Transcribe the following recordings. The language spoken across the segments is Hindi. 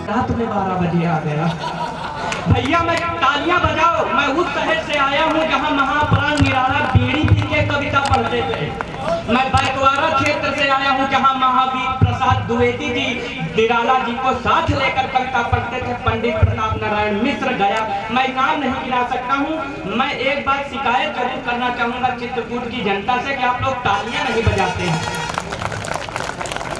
रात में 12 बजे आ गया। भैया मैं तालियां बजाओ, मैं उस शहर से आया हूँ जहाँ महाप्राण निराला बीड़ी पी के कविता पढ़ते थे। मैं बैकवारा क्षेत्र से आया हूँ जहाँ महावीर प्रसाद द्विवेदी जी निराला जी को साथ लेकर कविता पढ़ते थे। पंडित प्रताप नारायण मिश्र गया, मैं नाम नहीं गिना सकता हूँ। मैं एक बार शिकायत जरूर करना चाहूंगा चित्रकूट की जनता से कि आप लोग तालियां नहीं बजाते हैं।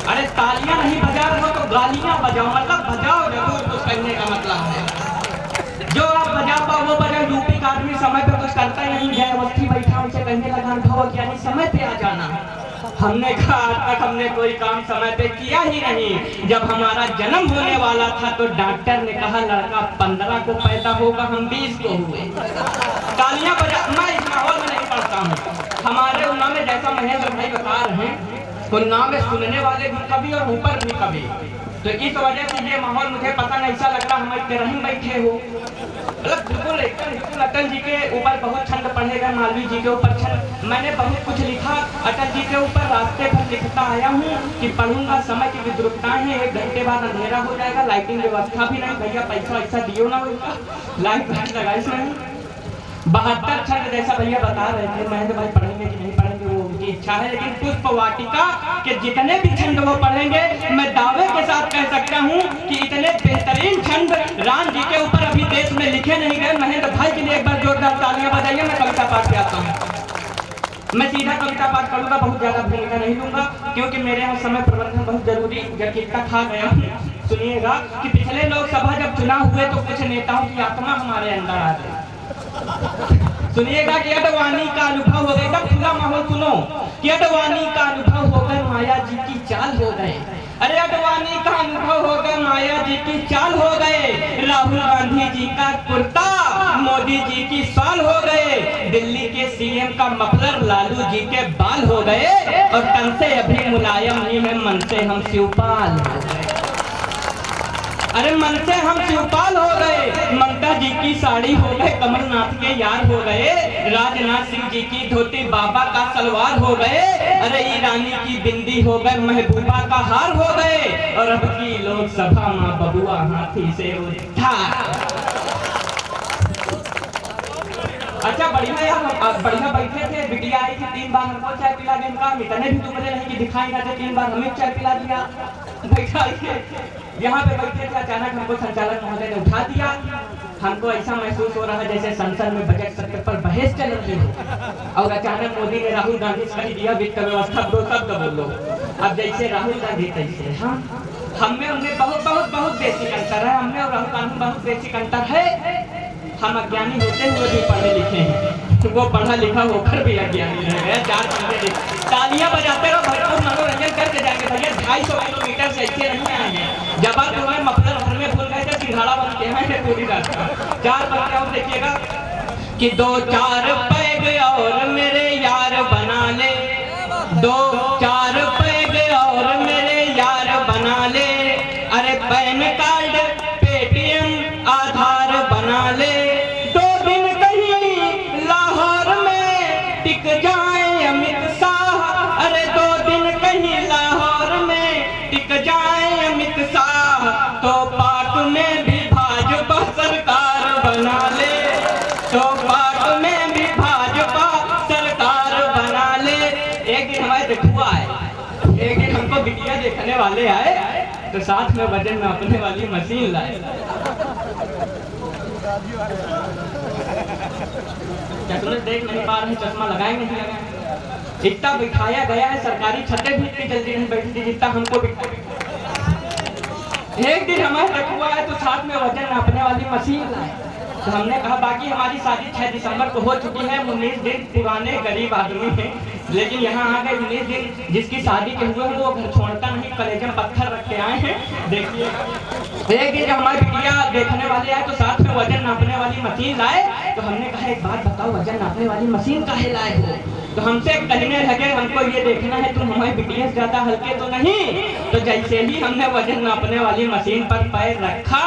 अरे तालियां नहीं बजा रहे हो तो गालियां बजाओ, मतलब बजाओ जरूर, कुछ कहने का मतलब है। जो आप बजा पाओ वो बजाओ। यूपी का आदमी समय पे कुछ करता ही नहीं, जय अवस्थी बैठा उनसे कहने लगा भवक यानी समय पे आ जाना। हमने कहा आज तक हमने कोई काम समय पे किया ही नहीं। जब हमारा जन्म होने वाला था तो डॉक्टर ने कहा लड़का 15 को पैदा होगा, हम 20 को हुए। तालियां बजा, मैं इस माहौल में नहीं पढ़ता हूँ। हमारे उन्ना में जैसा महेंद्र भाई बता रहे हैं, उन्ना में सुनने वाले भी कभी और ऊपर भी कभी, तो इस वजह से ये माहौल मुझे पता नहीं, ऐसा लग रहा हम इतने रहीम बैठे हो। मतलब बिल्कुल अटल जी के ऊपर बहुत छंद पढ़े गए, मालवीय जी के ऊपर छंद, मैंने बहुत कुछ लिखा अटल जी के ऊपर। रास्ते पर लिखता आया हूँ कि पढ़ूंगा, समय की विद्रुपताएं हैं, 1 घंटे बाद अंधेरा हो जाएगा, लाइटिंग व्यवस्था भी नहीं, भैया पैसा ऐसा दियो ना, उनका लाइट लगाई नहीं। 72 छंद जैसा भैया बता रहे थे। महेंद्र भाई पढ़ेंगे कि नहीं पढ़ेंगे वो उनकी इच्छा है, लेकिन पुष्प वाटिका के जितने भी छंद वो पढ़ेंगे, मैं दावे के साथ कह सकता हूँ कि इतने बेहतरीन छंद राम जी के ऊपर अभी देश में लिखे नहीं गए। महेंद्र भाई के लिए एक बार जोरदार तालियां बजाइए। मैं कविता पाठ पे आता हूँ, मैं सीधा कविता पाठ करूंगा, बहुत ज्यादा भूमिका नहीं लूंगा क्योंकि मेरे यहाँ समय प्रबंधन बहुत जरूरी जटिलता खा गया। सुनिएगा कि पिछले लोकसभा जब चुनाव हुए तो कुछ नेताओं की आत्मा हमारे अंदर आ गई। सुनिएगा कि अडवाणी का अनुभव हो गया, खुला माहौल सुनो कि अडवाणी का अनुभव हो गए, माया जी की चाल हो गए। अरे अडवाणी का अनुभव हो गए, माया जी की चाल हो गए। राहुल गांधी जी का कुर्ता मोदी जी की साल हो गए। दिल्ली के सीएम का मफलर लालू जी के बाल हो गए। और तन से अभी मुलायम नहीं है, मन से हम शिवपाल हो गए। अरे मन से हम शिवपाल हो गए। ममता जी की साड़ी हो गए, कमलनाथ के यार हो गए। राजनाथ सिंह जी की धोती, बाबा का सलवार हो गए। अरे ईरानी की बिंदी हो गए, महबूबा का हार हो गए। और अब की लोकसभा माँ बबुआ हाथी से उद्धार। अच्छा बढ़िया यार, बढ़िया बैठे थे, बिटिया आई थी, 3 बार हमको चाय पिला दी। इनका इतने भी दुबले नहीं कि दिखाई ना दे, 3 बार हमें चाय पिला दिया। बैठा यहाँ पे बैठे थे, अचानक हमको संचालक महोदय ने उठा दिया। हमको ऐसा महसूस हो रहा है जैसे संसद में बजट सत्र पर बहस चल रही हो। और अचानक मोदी ने राहुल गांधी से कह दिया वित्त व्यवस्था 2 शब्द बोलो। अब जैसे राहुल गांधी तैसे हाँ, हमें उनमें बहुत बेसिक अंतर है। हमें और राहुल गांधी बहुत बेसिक अंतर है। हम अज्ञानी होते हुए भी पढ़े लिखे हैं, वो पढ़ा लिखा होकर भी अज्ञानी रह गया। 4 घंटे तालियां बजाते रहो, भरपूर मनोरंजन करके जाएंगे। भैया 250 किलोमीटर से ऐसे नहीं आएंगे। जब आप तुम्हें मफलर घर में भूल गए थे, सिंघाड़ा बन के आए पूरी रात। 4 बजे और देखिएगा कि 2-4 पैग और मेरे यार बना ले, 2-4 पैग और मेरे यार बना ले। अरे पैन कार्ड, पेटीएम, आधार बना ले। 2 दिन कहीं लाहौर में टिक जाए अमित शाह। अरे 2 दिन कहीं लाहौर में टिक जाए अमित शाह। तो पाक में भी भाजपा सरकार बना ले, तो पाक में भी भाजपा सरकार बना ले। एक दिन हमारे देखुआ है, एक दिन हमको बिटिया देखने वाले आए तो साथ में वजन नापने वाली मशीन लाए। क्या तुमने देख नहीं पा रहे, चश्मा लगाए नहीं लगाए? इतना बिठाया गया है, सरकारी छतें भी इतनी जल्दी नहीं बैठी थी जितना हमको बिठा। एक दिन हमारे रखुआ है तो साथ में वजन नापने वाली मशीन लाए। तो हमने कहा बाकी हमारी शादी 6 दिसंबर को हो चुकी है, 19 दिन पुराने गरीब आदमी हैं, लेकिन यहाँ आ गए 19 दिन जिसकी शादी के हुए वो घर छोड़ता नहीं, कलेजे में पत्थर रख के आए हैं। देखिए एक दिन जब हमारी बिटिया देखने वाले आए तो साथ में वजन नापने वाली मशीन लाए। तो हमने कहा एक बात बताओ, वजन नापने वाली मशीन काहे लाए हो? तो हमसे कहने लगे हमको ये देखना है तुम हमारी बिटिया से ज्यादा हल्के तो नहीं। तो जैसे ही हमने वजन नापने वाली मशीन पर पैर रखा,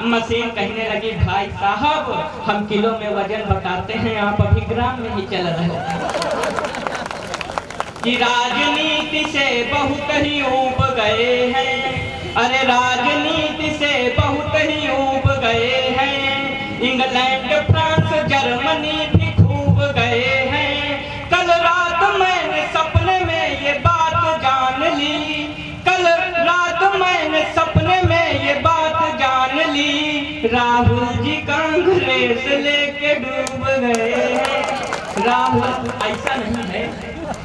मशीन कहने लगी भाई साहब हम किलो में वजन बताते हैं, आप अभी ग्राम में ही चल रहे हो। कि राजनीति से बहुत ही ऊब गए हैं, अरे राजनीति से रेस लेके डूब गए। राहुल ऐसा नहीं है,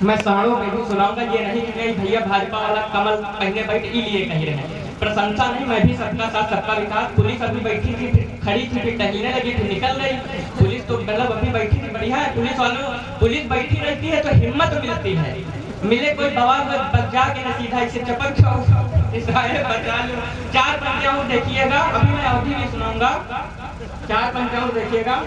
मैं साड़ों में भी सुनाऊंगा, ये नहीं कि नहीं भैया भाजपा वाला कमल पहने बैठ लिए कह रहे हैं। प्रशंसा नहीं, मैं भी सबका साथ सबका विकास। पुलिस अभी बैठी थी, फिर खड़ी थी, फिर टहलने लगी, फिर निकल गई। पुलिस तो मतलब अभी बैठी थी, बढ़िया है पुलिस वालों। पुलिस बैठी रहती है तो हिम्मत मिलती है, मिले कोई बवाल में बचा के न सीधा इसे चपक जाओ, बचा लो। 4 पंचाओं देखिएगा, अभी मैं अवधि भी सुनाऊंगा। 4 पंचाओं देखिएगा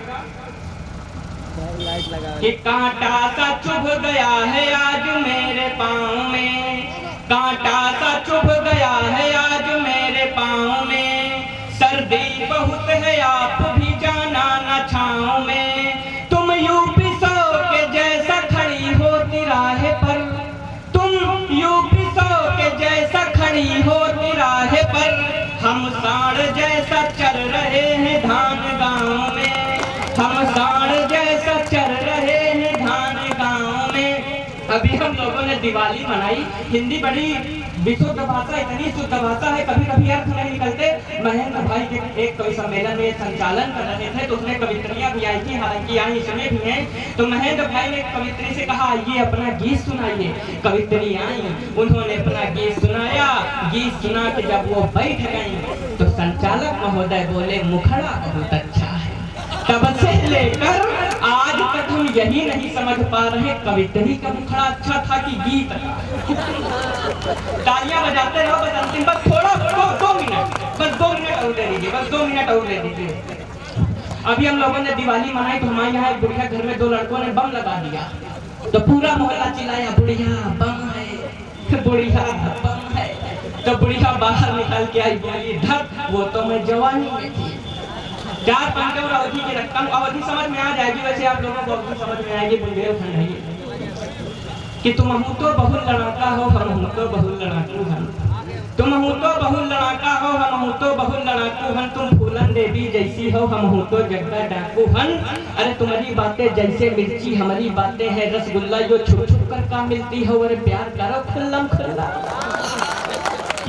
कि कांटा सा चुभ गया है आज मेरे पाँव में, कांटा सा चुभ गया है आज मेरे पाँव में। सर्दी बहुत है आप भी जाना न छाँव में। तुम यूपी 100 के जैसा खड़ी हो तिराहे पर, तुम यूपी 100 के जैसा खड़ी हो तिराहे पर। हम सांड जैसा चल रहे हैं धान गाँव में, हम सांड जैसा चल रहे हैं धान गाँव में। अभी हम लोगों ने दिवाली मनाई। हिंदी बड़ी विशुद्ध भाषा, इतनी शुद्ध भाषा है, कभी कभी अर्थ नहीं निकलते। महेंद्र भाई के एक कवि सम्मेलन में संचालन कर रहे थे, तो उसने कवित्रियां भी आई थी, हालांकि यहाँ इसमें भी हैं। तो महेंद्र भाई ने कवित्री से कहा आइए अपना गीत सुनाइए। कवित्री आई, उन्होंने अपना गीत सुनाया। गीत सुना के जब वो बैठ गई तो संचालक महोदय बोले मुखड़ा बहुत अच्छा है। तब से लेकर आज तक हम यही नहीं समझ पा रहे कवित्री का मुखड़ा अच्छा था कि गीत। तालियां बजाते रहो, बस अंतिम बस थोड़ा 2 मिनट, बस 2 मिनट और दे दीजिए, बस 2 मिनट और दे दीजिए। अभी हम लोगों ने दिवाली मनाई, तो हमारे यहाँ एक बुढ़िया घर में 2 लड़कों ने बम लगा दिया, तो पूरा मोहल्ला चिल्लाया बुढ़िया बम है, बुढ़िया बम है। तो बुढ़िया बाहर निकल के आई, बोली धक वो तो मैं जवानी में थी। 4 पंचाओं अवधि की रखता हूँ, अवधि समझ में आ जाएगी, वैसे आप लोगों को अवधि समझ में आएगी। बुंदेलखंड है कि तुम हूँ तो बहु लड़ाका हो, हम हूँ तो बहु लड़ाकू हन। तुम हूँ तो बहु लड़ाका हो, हम हूँ तो बहु लड़ाकू हन। तुम फूलन देवी जैसी हो, हम हूँ तो जग्गा डाकू हन। अरे तुम्हारी बातें जैसे मिर्ची, हमारी बातें हैं रसगुल्ला, जो छुप छुप कर काम मिलती हो। अरे प्यार करो खुल्लम खुल्ला,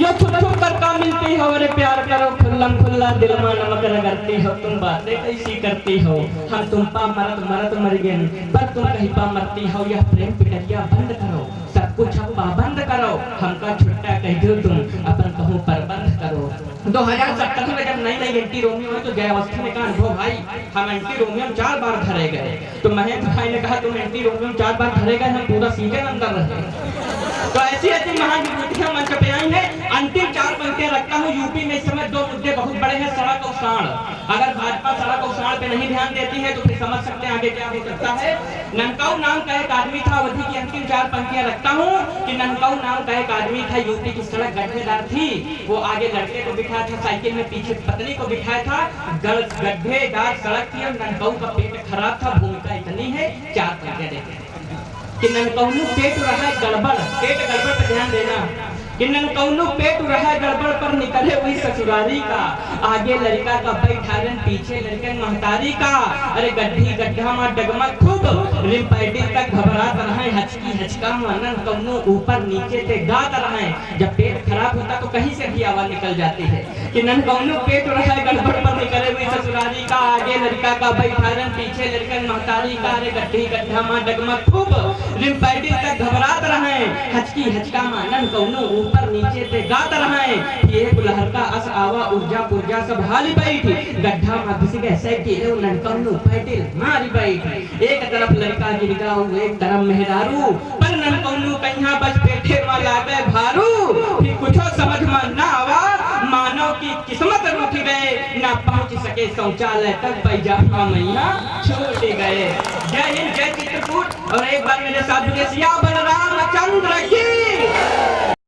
यो छुप छुप कर काम मिलती हो। अरे प्यार करो खुल्लम खुल्ला, दिल में नमक रगड़ती हो। तुम बातें कैसी करती हो, हम तुम पा मरत मरत मर गए, पर तुम कहीं पा मरती हो। यह प्रेम पिटरिया बंद करो, सब कुछ अब पाबंद करो। हमका छुट्टा कह दो तुम, अपन कहूँ पर बंद करो। 2017 में जब नई एंटी रोमियो है, तो जयावस्थी ने कहा अनुभव भाई हम एंटी रोमियो 4 बार धरे गए। तो महेंद्र भाई ने कहा तुम एंटी रोमियो 4 बार धरे गए, हम पूरा सीजन अंदर रहे। तो ऐसी ऐसी महान विभूतियां मंच पे आई हैं। अंतिम 4 पंक्तियां रखता हूँ। यूपी में इस समय 2 मुद्दे बहुत बड़े हैं, सड़क और साढ़। अगर भाजपा सड़क और साढ़ पे नहीं ध्यान देती है तो फिर समझ सकते हैं आगे क्या हो सकता है। ननकाऊ नाम का एक आदमी था, अवधि की अंतिम 4 पंक्तियां रखता हूँ कि ननकाऊ नाम का एक आदमी था, यूपी की सड़क गड्ढेदार थी। वो आगे लड़के को बिठाया था साइकिल में, पीछे पत्नी को बिठाया था। गड्ढेदार सड़क थी और ननकाऊ का पेट खराब था। भूमिका इतनी है, 4 पंक्तियां देखें कि ननकौनु पेट रहा गड़बड़, पेट गड़बड़ पर ध्यान देना कि ननकौनु पेट रहा गड़बड़ पर निकले हुई ससुरारी का। आगे लड़का का बैठारन, पीछे लड़के महतारी का। अरे गड्ढी गड्ढा में डगमग खूब, रिम पैडी तक घबरात रहे। हचकी हचका मनन कौनु ऊपर नीचे से गात रहे। जब पेट खराब होता तो कहीं से भी आवाज निकल जाती है कि ननकौनु पेट रहा गड़बड़ पर निकले हुई ससुरारी का। आगे लड़का का बैठारन, पीछे लड़के महतारी का। अरे गड्ढी गड्ढा में डगमग खूब, रिम पैडी तक घबरात रहे। हचकी हचका मनन कौनु ऊपर नीचे से गात रहे। ये बुलहर का अस आवा ऊर्जा पुर्जा सब हाली बैठी। गड्ढा में घुस गए से गिरे ननकौनु पैटिल मारी बैठी। एक तरफ लड़का गिर गया, एक तरफ मेहरारू, पर ननकौनु कहीं बच पेटे में लागे भारू। फिर कुछ समझ में ना आवा, मानव की किस्मत रूठ गए, ना पहुंच सके शौचालय तक, पैजामा मैया छूट गए। जय हिंद, जय चित्रकूट। और एक बार मेरे साथ बलराम चंद्र की